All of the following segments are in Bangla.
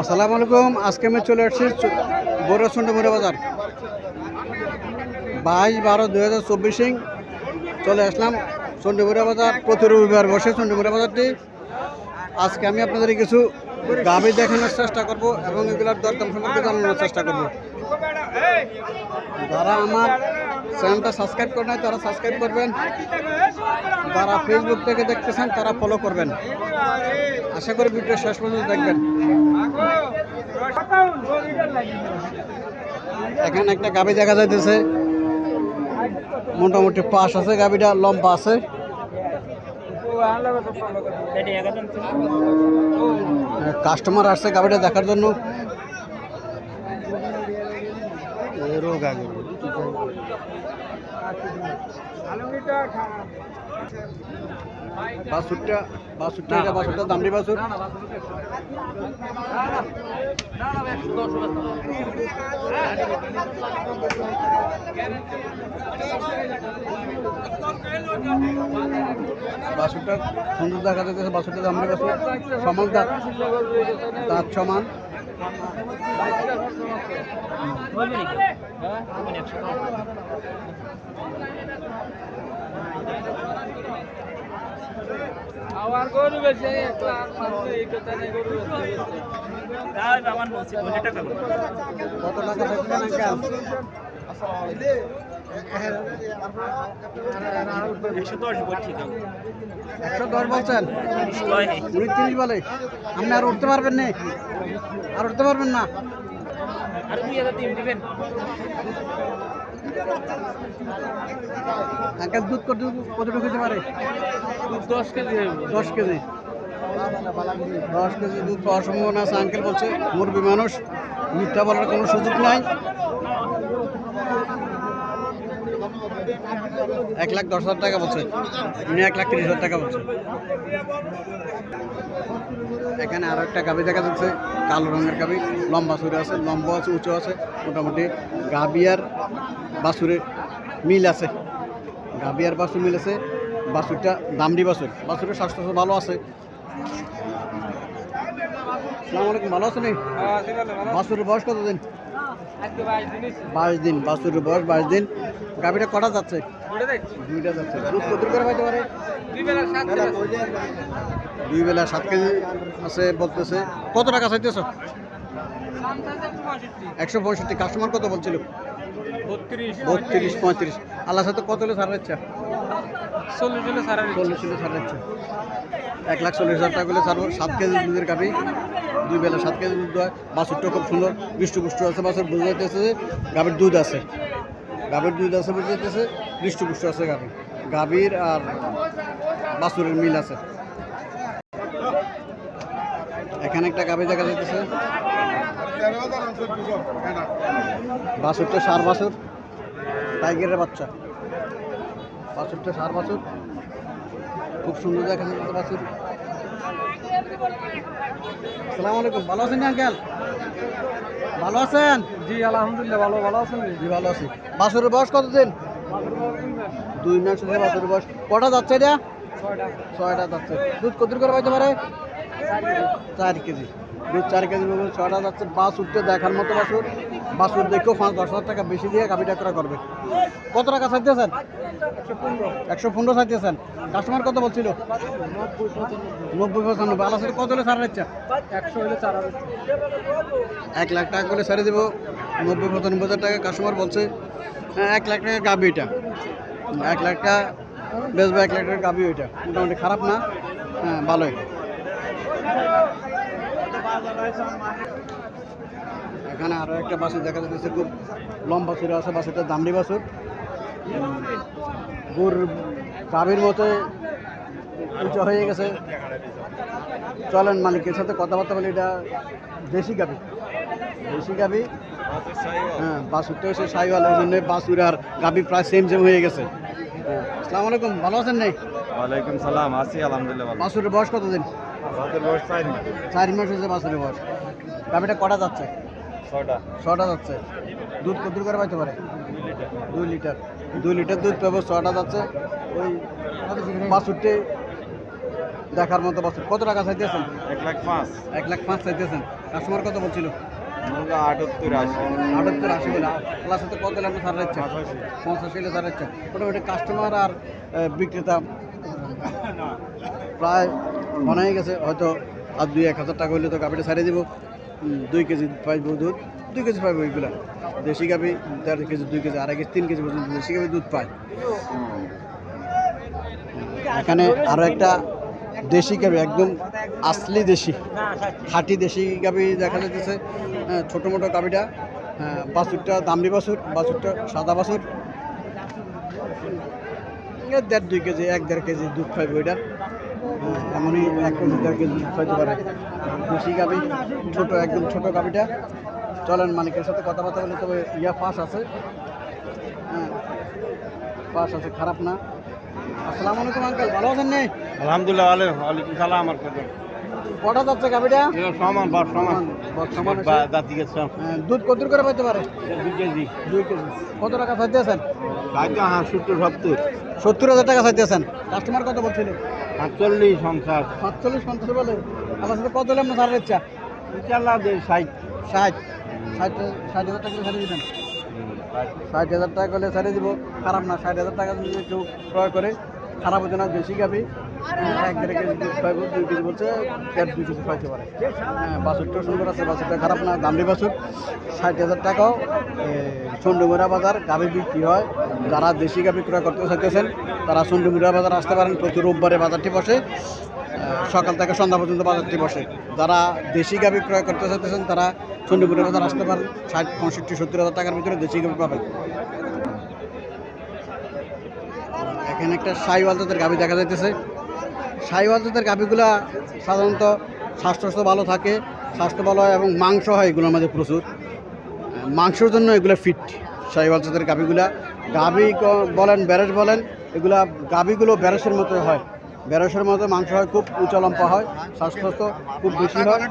আসসালামু আলাইকুম। আজকে আমি চলে আসছি বড় চন্ডমুড়া বাজার 22/12/2024 চলে আসলাম চন্ডমুড়া বাজার। প্রতি রবিবার বসে চন্ডমুড়া বাজারটি। আজকে আমি আপনাদের কিছু গাভী দেখানোর চেষ্টা করব এবং এগুলোর দরদাম সম্পর্কে জানানোর চেষ্টা করব। যারা আমার চ্যানেলটা সাবস্ক্রাইব করে নাই তারা সাবস্ক্রাইব করবেন, যারা ফেসবুক থেকে দেখতেছেন তারা ফলো করবেন। আশা করি ভিডিও শেষ পর্যন্ত দেখবেন। এখানে একটা গাভী দেখা যাইতেছে, মোটামুটি পাশ আছে, গাভীটা লম্বা আছে। কাস্টমার আসছে গাভীটা দেখার জন্য। বাছুরটা দামড়ি বাছুর। বাছুরটা সুন্দর দেখা যাচ্ছে। বাছুরটা দামড়ি বাছুর, সমান দাঁত সমান। আমার গরু বেশি 1 লাখ মাত্র এই কথা নাই। গরু তাই আমার বলছি কোন টাকা কত টাকা থাকবে আঙ্কেল? 110 বলছি তো। 110 বলছেন? 30 বলে। আপনি আর উঠতে পারবেন না? আর উঠতে পারবেন না? আর 2003 দিবেন। আঙ্কেল দুধ কতটুকু দিতে পারে? 10 কেজি হবে। 10 কেজি। 10 কেজি দুধ পাওয়ার সম্ভাবনা আছে। আঙ্কেল বলছে মুরবি মানুষ, মিথ্যা বলার কোনো সুযোগ নাই। 1,10,000 টাকা বলছে, উনি 1,30,000 টাকা বলছে। এখানে আরো একটা গাভী দেখা যাচ্ছে, কালো রঙের গাভী, লম্বা সুরে আছে, লম্বা আছে, উঁচু আছে। মোটামুটি গাভী আর বাছুরে মিল আছে। গাভী আর বাছুর মিল আছে। বাছুরটা দামড়ি বাছুর। বাছুরের স্বাস্থ্য ভালো আছে। আসসালামু আলাইকুম, ভালো আছেন? বাছুরের বয়স কতদিন? 22 দিন। বাছুরের বয়স 22 দিন। গাভীটা কটা যাচ্ছে? দুইটা যাচ্ছে। দুধ কত করে পাইতে পারে? 2 বেলা 7 কেজি আছে বলতেছে। কত টাকা চাইতেছ? 165। কাস্টমার কত বলছিল? 32, 35। আল্লাহ সাথে কত হলে ছাড়া ইচ্ছা? 40 হলে ছাড়া 40 হলে ছাড়া ইচ্ছা। 1,40,000 টাকা হলে ছাড়বো। 7 কেজি দুধের গাভী, 2 বেলা 7 কেজি দুধ হয়। বাছুরটা খুব সুন্দর, হৃষ্টপুষ্ট আছে। বাছুর বোঝা যাইতেছে যে গাভীর দুধ আছে। গাভীর দুধ আছে বোঝা যাইতেছে, হৃষ্টপুষ্ট আছে গাভী। গাভীর আর বাছুরের মিল আছে। এখানে একটা গাভী দেখা যাইতেছে, বাছুরটা সার বাছুর, টাইগারের বাচ্চা। বাছুরটা সার বাছুর, খুব সুন্দর দেখা যাচ্ছে বাছুর। আসসালামু আলাইকুম, ভালো আছেন আঙ্কেল? ভালো আছেন? জি আলহামদুলিল্লাহ ভালো আছেন? জি ভালো আছি। বাছুরের বয়স কতদিন? 2 মাস হচ্ছে বাছুরের বয়স। কটা যাচ্ছে এটা? 6টা যাচ্ছে। দুধ কত করে পাইতে পারে? 4 কেজি। দুধ 4 কেজি, 6টা যাচ্ছে। বাছুরটা দেখার মতো বাছুর। বাছুর দেখেও 5-10,000 টাকা বেশি দিয়ে গাভীটা করা করবে। কত টাকা চাইতেছেন? 115 চাইতেছেন। কাস্টমার কত বলছিল? 90-95। আল্লাহ সাথে কত হলে ছাড়ার ইচ্ছা? 100 হলে ছাড়া 1 লাখ টাকা করে ছেড়ে দেবো। 90-95,000 টাকা কাস্টমার বলছে। 1 লাখ টাকা গাভী ওইটা। 1 লাখ টাকা বেচবো। 1 লাখ টাকা গাভী ওইটা। মোটামুটি খারাপ না, হ্যাঁ ভালোই। এখানে আরো একটা বাছুর দেখা যাচ্ছে, খুব লম্বা সুরে আছে। বাছুরটা দামড়ি বাছুর। গুড় গাভীর মতো উঁচু হয়ে গেছে। চলেন মালিকের সাথে কথাবার্তা বলি। এটা দেশি গাভী, দেশি গাভী। হ্যাঁ, বাছুরটা হচ্ছে সাইওয়াল, ওই জন্য বাছুর আর গাভী প্রায় সেম হয়ে গেছে। হ্যাঁ, আসসালামু আলাইকুম, ভালো আছেন? নাই? ওয়ালাইকুম সালাম, আছি আলহামদুলিল্লাহ ভালো। বাছুরের বয়স কতদিন? বাছুরের বয়স 4 মাস। 4 মাস হয়েছে বাছুরের বয়স। গাভীটা কটা যাচ্ছে? 6টা যাচ্ছে। দুধ কত করে পাইতে পারে? 2 লিটার। 2 লিটার দুধ পাবো, 6টা যাচ্ছে। ওই বাছুরটি দেখার মতো বাছুর। কত টাকা চাইতেছেন? 1,05,000 1,05,000 চাইতেছেন। কাস্টমার কত বলছিল? 78,80 78 বলে। প্লাস হতে কত হলে আপনি ছাড় দিচ্ছেন? 85 হলে ছাড় দিচ্ছেন। মোটামুটি কাস্টমার আর বিক্রেতা প্রায় মনে হয়ে গেছে, হয়তো আর 2-1,000 টাকা হইলে তো গাভিটা ছাড়িয়ে দিব। 2 কেজি পাইব দুধ, 2 কেজি পাইব ওইগুলা। দেশি গাভি 1.5 কেজি, 2 কেজি, 2.5 কেজি, 3 কেজি পর্যন্ত দেশি গাভি দুধ পায়। এখানে আরও একটা দেশি গাভি, একদম আসলি দেশি খাঁটি দেশি গাভি দেখা যাচ্ছে। ছোটো মোটো গাভিটা, বাছুরটা দামড়ি বাছুর, বাছুরটা সাদা বাছুর। 1.5-2 কেজি, 1-1.5 কেজি দুধ পাইবে ওইটার। এমনই 1 কেজি 1.5 কেজি দুধ পাইতে পারে দেশি গাভি, ছোটো একদম ছোটো গাভিটা। চলেন মালিকের সাথে কথাবার্তা বলে। তবে পাস আছে, পাস আছে, খারাপ না। আসসালামু আলাইকুম আঙ্কেল, ভালো আছেন? নেই আলহামদুলিল্লাহ, ওয়ালাইকুম সালাম। আর কত কটা যাচ্ছে গাভিটা? সমান বা সমান সমান আছে। দাঁতি গেছে দুধ কত করে পাইতে পারে? 2 কেজি। 2 কেজি। কত টাকা চাইতেছেন? দাঁতি 70 70,000 টাকা চাইতেছেন। কাস্টমার কত বলছিল? 48 50 47-50 বলে। আমার সাথে কত হলে আপনার ছাড়ার ইচ্ছা? ইনশাআল্লাহ 60 60,000 টাকা ছাড়িয়ে দিবেন। 60,000 টাকা করলে ছাড়িয়ে দিব। খারাপ না, 60,000 টাকা যদি কেউ ক্রয় করে, খারাপ হচ্ছে না। দেশি গাভি 1-1.5 কেজি দুধ পাইব, 2 কেজি বলছে, 1.5-2 কেজি পাইতে পারে। বাছুরটাও সুন্দর আছে, বাছুরটা খারাপ না, দামড়ি বাছুর। 60,000 টাকাও চন্ডমুড়া বাজার গাভি বিক্রি হয়। যারা দেশি গাভি ক্রয় করতে চাইতেছেন তারা চন্ডমুড়া বাজার আসতে পারেন। প্রতি রোববারে বাজারটি বসে, সকাল থেকে সন্ধ্যা পর্যন্ত বাজারটি বসে। যারা দেশি গাভি ক্রয় করতে চাইতেছেন তারা চন্ডীপুরের বাজার আসতে পারেন। 60, 65, 70,000 টাকার ভিতরে দেশি গাভি পাবেন। এখানে একটা শাহিওয়াল জাতের গাভি দেখা যাইতেছে। শাহিওয়াল জাতের গাভিগুলা সাধারণত স্বাস্থ্য ভালো থাকে, স্বাস্থ্য ভালো হয় এবং মাংস হয় এগুলোর মধ্যে প্রচুর। মাংসের জন্য এগুলো ফিট শাহিওয়াল জাতের গাভিগুলা। গাভি বলেন, ব্যারেস বলেন, এগুলা গাভিগুলো ব্যারেসের মতো হয়। ব্যারেসের মতো মাংস হয়, খুব উঁচা লম্বা হয়, স্বাস্থ্য খুব বেশি হয়।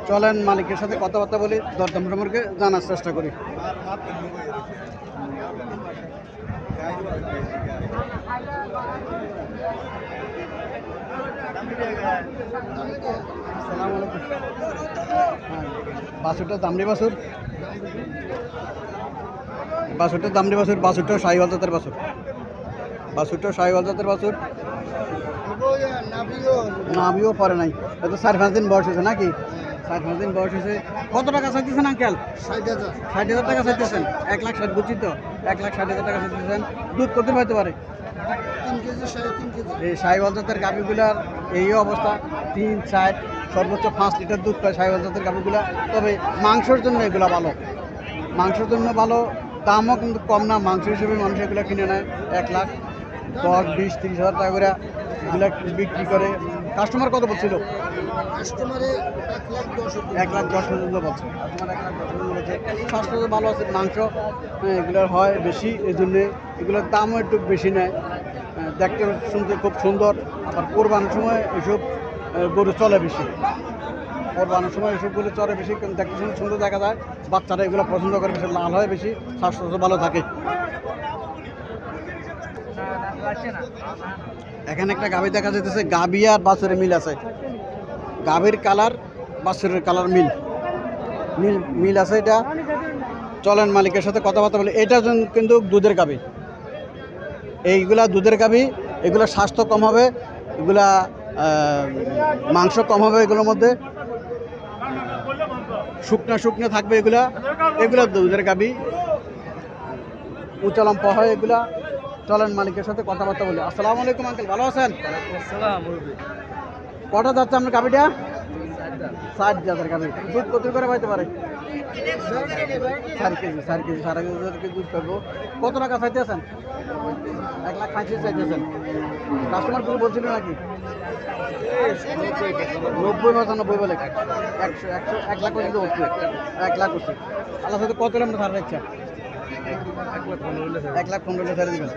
চলেন মালিকের সাথে কথাবার্তা বলি, দরদাম সম্পর্কে জানার চেষ্টা করি। বাছুরটা দামড়ি বাছুর, বাছুরটা দামড়ি বাছুর, বাছুরটাও শাহিওয়াল জাতের বাছুর, বাছুরটাও শাহিওয়াল জাতের বাছুর। নাভিও পরে নাই, এত 4-5 দিন বয়স হয়েছে নাকি? 4-5 দিন বয়স হয়েছে। কত টাকা চাইতেছেন আঙ্কেল? 60,000 টাকা চাইতেছেন। 1,60,000 বুঝছি তো, 1,60,000 টাকা চাইতেছেন। দুধ কত পাইতে পারে? 3 কেজি 3.5 কেজি। এই শাহিওয়াল জাতের গাভিগুলার এই অবস্থা, 3-4 সর্বোচ্চ 5 লিটার দুধ পায় শাহিওয়াল জাতের গাভিগুলা। তবে মাংসের জন্য এগুলা ভালো, মাংসের জন্য ভালো। দামও কিন্তু কম না, মাংস হিসেবে মানুষ এগুলো কিনে নেয়। 1,10,000, 20, 30,000 টাকা করে এগুলা বিক্রি করে। কাস্টমার কত বলছিল? কাস্টমারে 1,10,000 1,10,000 পর্যন্ত বলছে। কাস্টমার 1,10,000 পর্যন্ত বলছে। স্বাস্থ্য তো ভালো আছে, মাংস এগুলোর হয় বেশি, এই জন্যে এগুলোর দামও একটু বেশি নেয়। দেখতে শুনতে খুব সুন্দর। আবার কোরবানির সময় এসব গরু চলে বেশি, কোরবানির সময় এসব গরু চলে বেশি, কিন্তু দেখতে শুনতে সুন্দর দেখা যায়। বাচ্চারা এগুলো পছন্দ করে বেশি, লাল হয় বেশি, স্বাস্থ্য ভালো থাকে। এখানে একটা গাভী দেখা যাইতেছে, গাভী আর বাছুরের মিল আছে। গাভীর কালার, বাছুরের কালার মিল মিল আছে। এটা চলেন মালিকের সাথে কথাবার্তা বলি। এটা কিন্তু দুধের গাভী, এইগুলা দুধের গাভী। এগুলো স্বাস্থ্য কম হবে, এগুলা মাংস কম হবে, এগুলোর মধ্যে শুকনো থাকবে এগুলা। এগুলা দুধের গাভী, উঁচা লম্বা হয় এগুলা। চলেন মালিকের সাথে কথাবার্তা বলি। আসসালামু আলাইকুম আঙ্কেল, ভালো আছেন? কটা যাচ্ছে আপনার গাভীটা? 60,000 গাভী। দুধ কত করে পাইতে পারে? 4 কেজি, 4,500 কেজি দুধ পাবো। কত টাকা চাইতেছেন? 1,65,000 চাইতেছেন। কাস্টমার পুরো বলছিল নাকি? 90-95 বলে, 1 লাখ পর্যন্ত হচ্ছে। 1 লাখ হচ্ছে। আল্লাহ সাথে কত আমরা ছাড় ইচ্ছা? 1,15,000 ছাড়ে দেবেন।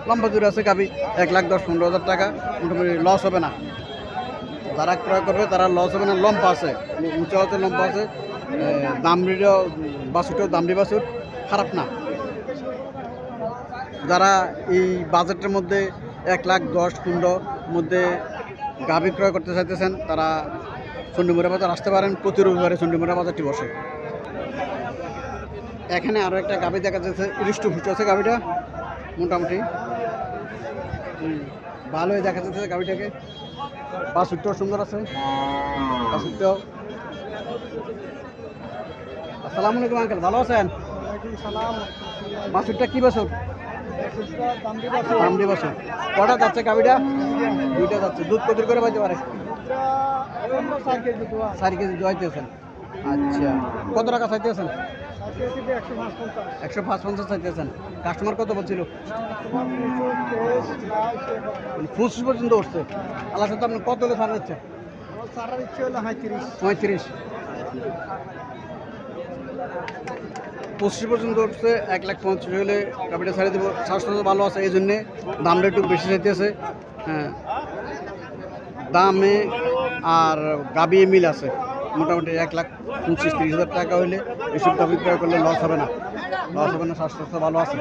লম্বা দূরে আছে গাভী, 1,10,15,000 টাকা। মোটামুটি লস হবে না, যারা ক্রয় করবে তারা লস হবে না। লম্বা আছে, উঁচা আছে, লম্বা আছে। দামড়িও বাছুরটাও দামড়ি বাছুর, খারাপ না। যারা এই বাজেটের মধ্যে 1,10,15 মধ্যে গাভী ক্রয় করতে চাইতেছেন তারা চণ্ডীমুড়া বাজার আসতে পারেন। প্রতি রবিবারে চণ্ডীমুড়া বাজারটি বসে। এখানে আরও একটা গাভী দেখা যাচ্ছে, হৃষ্ট পুষ্ট আছে গাভীটা, মোটামুটি ভালোই দেখা যাচ্ছে গাভীটাকে। বাছুরটাও সুন্দর আছে, বাছুরটাও। আসসালামু আলাইকুম আঙ্কেল, ভালো আছেন? বাছুরটা কি বাছুর? দামড়ি বাছুর। কটা যাচ্ছে গাভীটা? দুইটা যাচ্ছে। দুধ কত করে পাইতে পারে? 4 কেজি দোয়াইতেছেন। আচ্ছা, কত টাকা চাইতেছেন? 105-50 চাইতেছেন। কাস্টমার কত বলছিল? 25 পর্যন্ত উঠছে। আল্লাহ সাথে আপনি কত হলে ছাড় হচ্ছে? 35। 25 পর্যন্ত উঠছে। 1,50,000 হলে গাভীটা ছাড়িয়ে দেবো। স্বাস্থ্য ভালো আছে, এই জন্যে দামটা একটু বেশি চাইতেছে। হ্যাঁ, দামে আর গাভী মিল আছে। মোটামুটি 1,25,000-30,000 টাকা হলে এসব গাভী ক্রয় করলে লস হবে না। স্বাস্থ্য ভালো আছে।